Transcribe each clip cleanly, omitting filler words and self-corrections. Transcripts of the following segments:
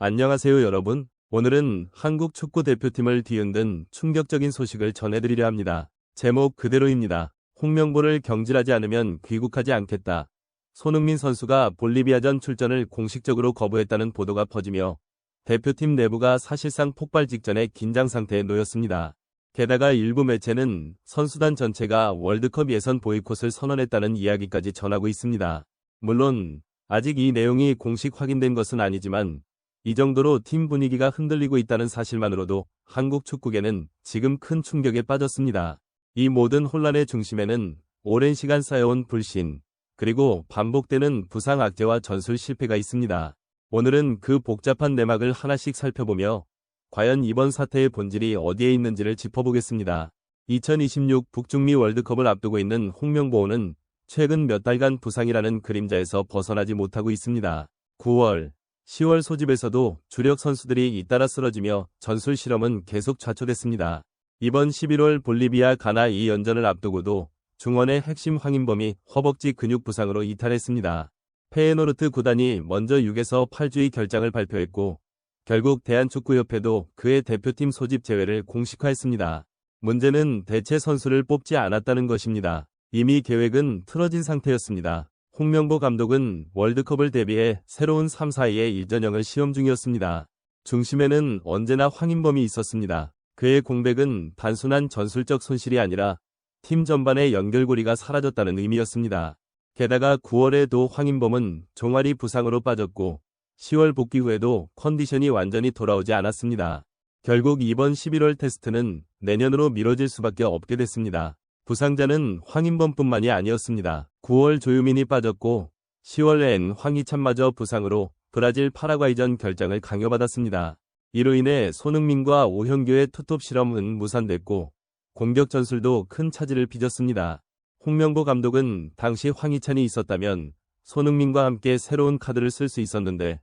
안녕하세요 여러분. 오늘은 한국 축구 대표팀을 뒤흔든 충격적인 소식을 전해드리려 합니다. 제목 그대로입니다. 홍명보를 경질하지 않으면 귀국하지 않겠다. 손흥민 선수가 볼리비아전 출전을 공식적으로 거부했다는 보도가 퍼지며 대표팀 내부가 사실상 폭발 직전의 긴장 상태에 놓였습니다. 게다가 일부 매체는 선수단 전체가 월드컵 예선 보이콧을 선언했다는 이야기까지 전하고 있습니다. 물론 아직 이 내용이 공식 확인된 것은 아니지만 이 정도로 팀 분위기가 흔들리고 있다는 사실만으로도 한국 축구계는 지금 큰 충격에 빠졌습니다. 이 모든 혼란의 중심에는 오랜 시간 쌓여온 불신, 그리고 반복되는 부상 악재와 전술 실패가 있습니다. 오늘은 그 복잡한 내막을 하나씩 살펴보며 과연 이번 사태의 본질이 어디에 있는지를 짚어보겠습니다. 2026 북중미 월드컵을 앞두고 있는 홍명보는 최근 몇 달간 부상이라는 그림자에서 벗어나지 못하고 있습니다. 9월, 10월 소집에서도 주력 선수들이 잇따라 쓰러지며 전술 실험은 계속 좌초됐습니다. 이번 11월 볼리비아 가나 2연전을 앞두고도 중원의 핵심 황인범이 허벅지 근육 부상으로 이탈했습니다. 페에노르트 구단이 먼저 6에서 8주의 결장을 발표했고 결국 대한축구협회도 그의 대표팀 소집 제외를 공식화했습니다. 문제는 대체 선수를 뽑지 않았다는 것입니다. 이미 계획은 틀어진 상태였습니다. 홍명보 감독은 월드컵을 대비해 새로운 3-4-2의 1전형을 시험 중이었습니다. 중심에는 언제나 황인범이 있었습니다. 그의 공백은 단순한 전술적 손실이 아니라 팀 전반의 연결고리가 사라졌다는 의미였습니다. 게다가 9월에도 황인범은 종아리 부상으로 빠졌고 10월 복귀 후에도 컨디션이 완전히 돌아오지 않았습니다. 결국 이번 11월 테스트는 내년으로 미뤄질 수밖에 없게 됐습니다. 부상자는 황인범뿐만이 아니었습니다. 9월 조유민이 빠졌고 10월엔 황희찬마저 부상으로 브라질 파라과이전 결장을 강요받았습니다. 이로 인해 손흥민과 오현규의 투톱 실험은 무산됐고 공격 전술도 큰 차질을 빚었습니다. 홍명보 감독은 당시 황희찬이 있었다면 손흥민과 함께 새로운 카드를 쓸 수 있었는데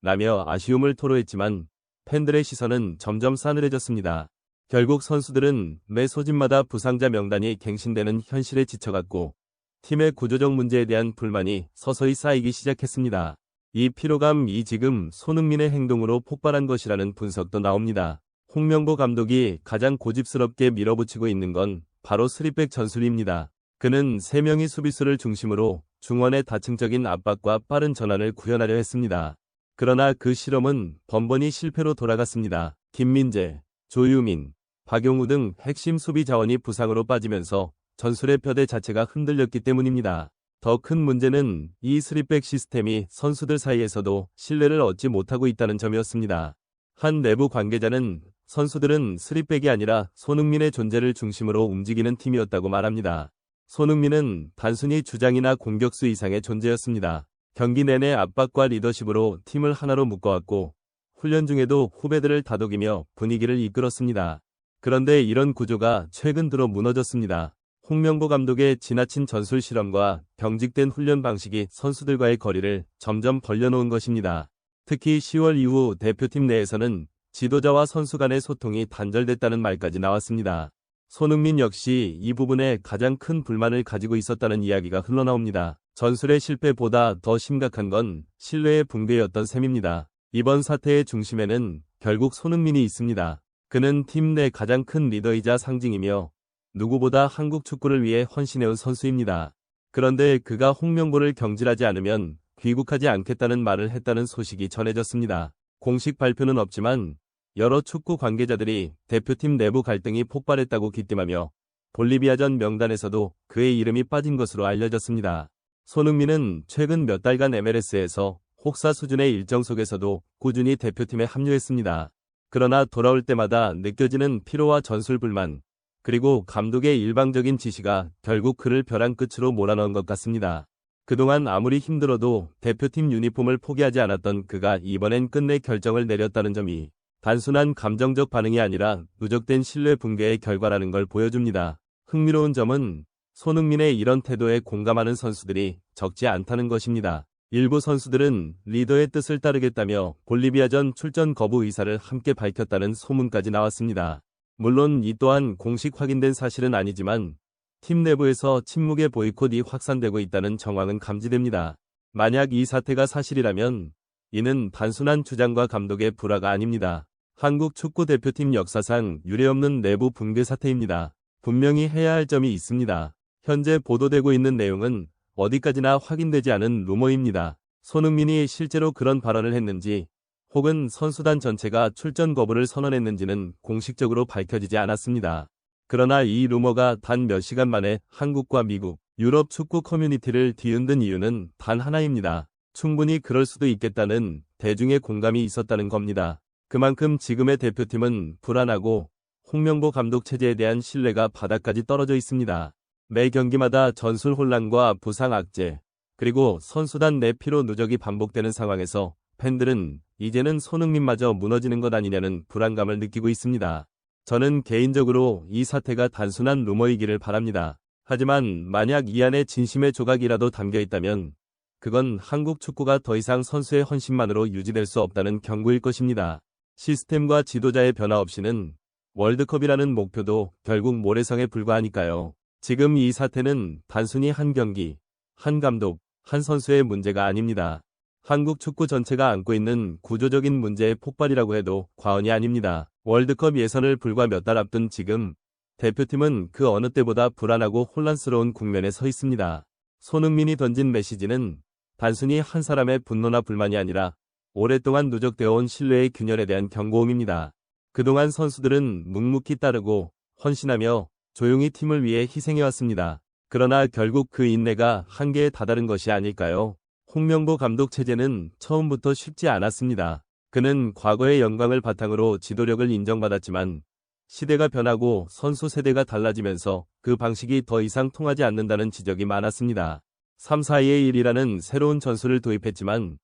라며 아쉬움을 토로했지만 팬들의 시선은 점점 싸늘해졌습니다. 결국 선수들은 매 소집마다 부상자 명단이 갱신되는 현실에 지쳐갔고 팀의 구조적 문제에 대한 불만이 서서히 쌓이기 시작했습니다. 이 피로감이 지금 손흥민의 행동으로 폭발한 것이라는 분석도 나옵니다. 홍명보 감독이 가장 고집스럽게 밀어붙이고 있는 건 바로 3백 전술입니다. 그는 3명의 수비수를 중심으로 중원의 다층적인 압박과 빠른 전환을 구현하려 했습니다. 그러나 그 실험은 번번이 실패로 돌아갔습니다. 김민재, 조유민, 박용우 등 핵심 수비 자원이 부상으로 빠지면서 전술의 뼈대 자체가 흔들렸기 때문입니다. 더 큰 문제는 이 3백 시스템이 선수들 사이에서도 신뢰를 얻지 못하고 있다는 점이었습니다. 한 내부 관계자는 선수들은 3백이 아니라 손흥민의 존재를 중심으로 움직이는 팀이었다고 말합니다. 손흥민은 단순히 주장이나 공격수 이상의 존재였습니다. 경기 내내 압박과 리더십으로 팀을 하나로 묶어왔고 훈련 중에도 후배들을 다독이며 분위기를 이끌었습니다. 그런데 이런 구조가 최근 들어 무너졌습니다. 홍명보 감독의 지나친 전술 실험과 경직된 훈련 방식이 선수들과의 거리를 점점 벌려놓은 것입니다. 특히 10월 이후 대표팀 내에서는 지도자와 선수 간의 소통이 단절됐다는 말까지 나왔습니다. 손흥민 역시 이 부분에 가장 큰 불만을 가지고 있었다는 이야기가 흘러나옵니다. 전술의 실패보다 더 심각한 건 신뢰의 붕괴였던 셈입니다. 이번 사태의 중심에는 결국 손흥민이 있습니다. 그는 팀 내 가장 큰 리더이자 상징이며 누구보다 한국 축구를 위해 헌신해온 선수입니다. 그런데 그가 홍명보를 경질하지 않으면 귀국하지 않겠다는 말을 했다는 소식이 전해졌습니다. 공식 발표는 없지만 여러 축구 관계자들이 대표팀 내부 갈등이 폭발했다고 기대하며 볼리비아전 명단에서도 그의 이름이 빠진 것으로 알려졌습니다. 손흥민은 최근 몇 달간 MLS에서 혹사 수준의 일정 속에서도 꾸준히 대표팀에 합류했습니다. 그러나 돌아올 때마다 느껴지는 피로와 전술 불만, 그리고 감독의 일방적인 지시가 결국 그를 벼랑 끝으로 몰아넣은 것 같습니다. 그동안 아무리 힘들어도 대표팀 유니폼을 포기하지 않았던 그가 이번엔 끝내 결정을 내렸다는 점이 단순한 감정적 반응이 아니라 누적된 신뢰 붕괴의 결과라는 걸 보여줍니다. 흥미로운 점은 손흥민의 이런 태도에 공감하는 선수들이 적지 않다는 것입니다. 일부 선수들은 리더의 뜻을 따르겠다며 볼리비아전 출전 거부 의사를 함께 밝혔다는 소문까지 나왔습니다. 물론 이 또한 공식 확인된 사실은 아니지만 팀 내부에서 침묵의 보이콧이 확산되고 있다는 정황은 감지됩니다. 만약 이 사태가 사실이라면 이는 단순한 주장과 감독의 불화가 아닙니다. 한국 축구 대표팀 역사상 유례없는 내부 붕괴 사태입니다. 분명히 해야 할 점이 있습니다. 현재 보도되고 있는 내용은 어디까지나 확인되지 않은 루머입니다. 손흥민이 실제로 그런 발언을 했는지 혹은 선수단 전체가 출전 거부를 선언했는지는 공식적으로 밝혀지지 않았습니다. 그러나 이 루머가 단 몇 시간 만에 한국과 미국, 유럽 축구 커뮤니티를 뒤흔든 이유는 단 하나입니다. 충분히 그럴 수도 있겠다는 대중의 공감이 있었다는 겁니다. 그만큼 지금의 대표팀은 불안하고 홍명보 감독 체제에 대한 신뢰가 바닥까지 떨어져 있습니다. 매 경기마다 전술 혼란과 부상 악재, 그리고 선수단 내 피로 누적이 반복되는 상황에서 팬들은 이제는 손흥민마저 무너지는 것 아니냐는 불안감을 느끼고 있습니다. 저는 개인적으로 이 사태가 단순한 루머이기를 바랍니다. 하지만 만약 이 안에 진심의 조각이라도 담겨 있다면 그건 한국 축구가 더 이상 선수의 헌신만으로 유지될 수 없다는 경고일 것입니다. 시스템과 지도자의 변화 없이는 월드컵이라는 목표도 결국 모래성에 불과하니까요. 지금 이 사태는 단순히 한 경기, 한 감독, 한 선수의 문제가 아닙니다. 한국 축구 전체가 안고 있는 구조적인 문제의 폭발이라고 해도 과언이 아닙니다. 월드컵 예선을 불과 몇 달 앞둔 지금 대표팀은 그 어느 때보다 불안하고 혼란스러운 국면에 서 있습니다. 손흥민이 던진 메시지는 단순히 한 사람의 분노나 불만이 아니라 오랫동안 누적되어 온 신뢰의 균열에 대한 경고음입니다. 그동안 선수들은 묵묵히 따르고 헌신하며 조용히 팀을 위해 희생해왔습니다. 그러나 결국 그 인내가 한계에 다다른 것이 아닐까요? 홍명보 감독 체제는 처음부터 쉽지 않았습니다. 그는 과거의 영광을 바탕으로 지도력을 인정받았지만 시대가 변하고 선수 세대가 달라지면서 그 방식이 더 이상 통하지 않는다는 지적이 많았습니다. 3-4-2의 1이라는 새로운 전술을 도입했지만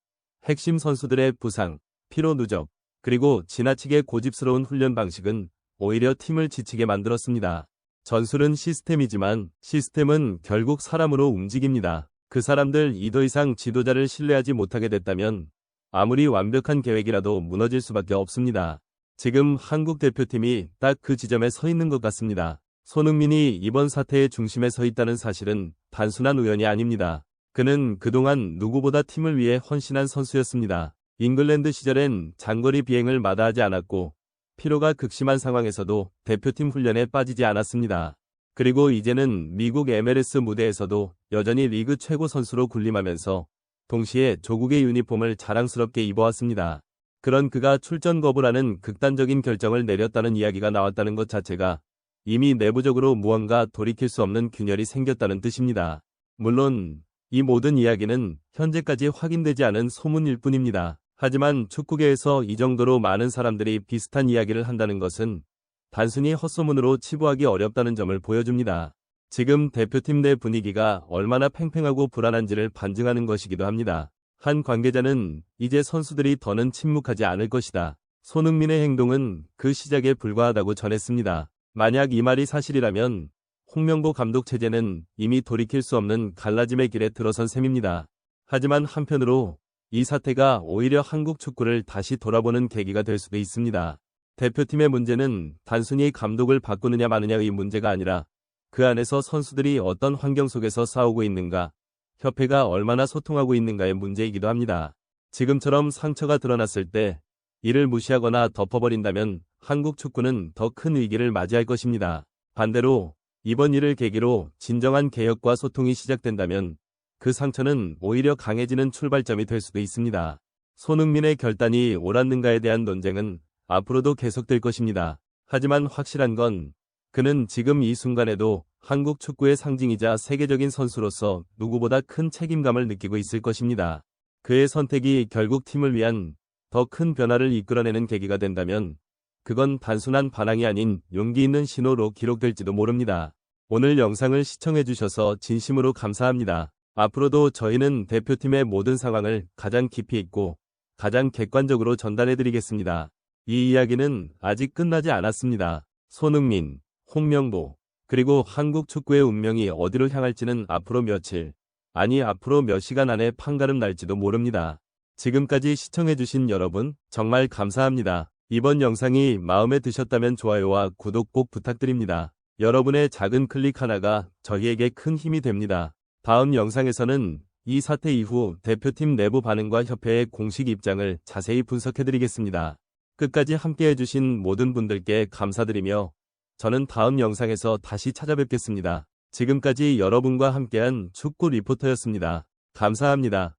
핵심 선수들의 부상, 피로 누적, 그리고 지나치게 고집스러운 훈련 방식은 오히려 팀을 지치게 만들었습니다. 전술은 시스템이지만 시스템은 결국 사람으로 움직입니다. 그 사람들이 더 이상 지도자를 신뢰하지 못하게 됐다면 아무리 완벽한 계획이라도 무너질 수밖에 없습니다. 지금 한국 대표팀이 딱 그 지점에 서 있는 것 같습니다. 손흥민이 이번 사태의 중심에 서 있다는 사실은 단순한 우연이 아닙니다. 그는 그동안 누구보다 팀을 위해 헌신한 선수였습니다. 잉글랜드 시절엔 장거리 비행을 마다하지 않았고 피로가 극심한 상황에서도 대표팀 훈련에 빠지지 않았습니다. 그리고 이제는 미국 MLS 무대에서도 여전히 리그 최고 선수로 군림하면서 동시에 조국의 유니폼을 자랑스럽게 입어왔습니다. 그런 그가 출전 거부라는 극단적인 결정을 내렸다는 이야기가 나왔다는 것 자체가 이미 내부적으로 무언가 돌이킬 수 없는 균열이 생겼다는 뜻입니다. 물론 이 모든 이야기는 현재까지 확인되지 않은 소문일 뿐입니다. 하지만 축구계에서 이 정도로 많은 사람들이 비슷한 이야기를 한다는 것은 단순히 헛소문으로 치부하기 어렵다는 점을 보여줍니다. 지금 대표팀 내 분위기가 얼마나 팽팽하고 불안한지를 반증하는 것이기도 합니다. 한 관계자는 이제 선수들이 더는 침묵하지 않을 것이다. 손흥민의 행동은 그 시작에 불과하다고 전했습니다. 만약 이 말이 사실이라면 홍명보 감독 체제는 이미 돌이킬 수 없는 갈라짐의 길에 들어선 셈입니다. 하지만 한편으로 이 사태가 오히려 한국 축구를 다시 돌아보는 계기가 될 수도 있습니다. 대표팀의 문제는 단순히 감독을 바꾸느냐 마느냐의 문제가 아니라 그 안에서 선수들이 어떤 환경 속에서 싸우고 있는가, 협회가 얼마나 소통하고 있는가의 문제이기도 합니다. 지금처럼 상처가 드러났을 때 이를 무시하거나 덮어버린다면 한국 축구는 더 큰 위기를 맞이할 것입니다. 반대로 이번 일을 계기로 진정한 개혁과 소통이 시작된다면 그 상처는 오히려 강해지는 출발점이 될 수도 있습니다. 손흥민의 결단이 옳았는가에 대한 논쟁은 앞으로도 계속될 것입니다. 하지만 확실한 건 그는 지금 이 순간에도 한국 축구의 상징이자 세계적인 선수로서 누구보다 큰 책임감을 느끼고 있을 것입니다. 그의 선택이 결국 팀을 위한 더 큰 변화를 이끌어내는 계기가 된다면 그건 단순한 반항이 아닌 용기 있는 신호로 기록될지도 모릅니다. 오늘 영상을 시청해주셔서 진심으로 감사합니다. 앞으로도 저희는 대표팀의 모든 상황을 가장 깊이 있고 가장 객관적으로 전달해드리겠습니다. 이 이야기는 아직 끝나지 않았습니다. 손흥민, 홍명보, 그리고 한국 축구의 운명이 어디로 향할지는 앞으로 며칠, 아니 앞으로 몇 시간 안에 판가름 날지도 모릅니다. 지금까지 시청해주신 여러분 정말 감사합니다. 이번 영상이 마음에 드셨다면 좋아요와 구독 꼭 부탁드립니다. 여러분의 작은 클릭 하나가 저희에게 큰 힘이 됩니다. 다음 영상에서는 이 사태 이후 대표팀 내부 반응과 협회의 공식 입장을 자세히 분석해드리겠습니다. 끝까지 함께해주신 모든 분들께 감사드리며 저는 다음 영상에서 다시 찾아뵙겠습니다. 지금까지 여러분과 함께한 축구 리포터였습니다. 감사합니다.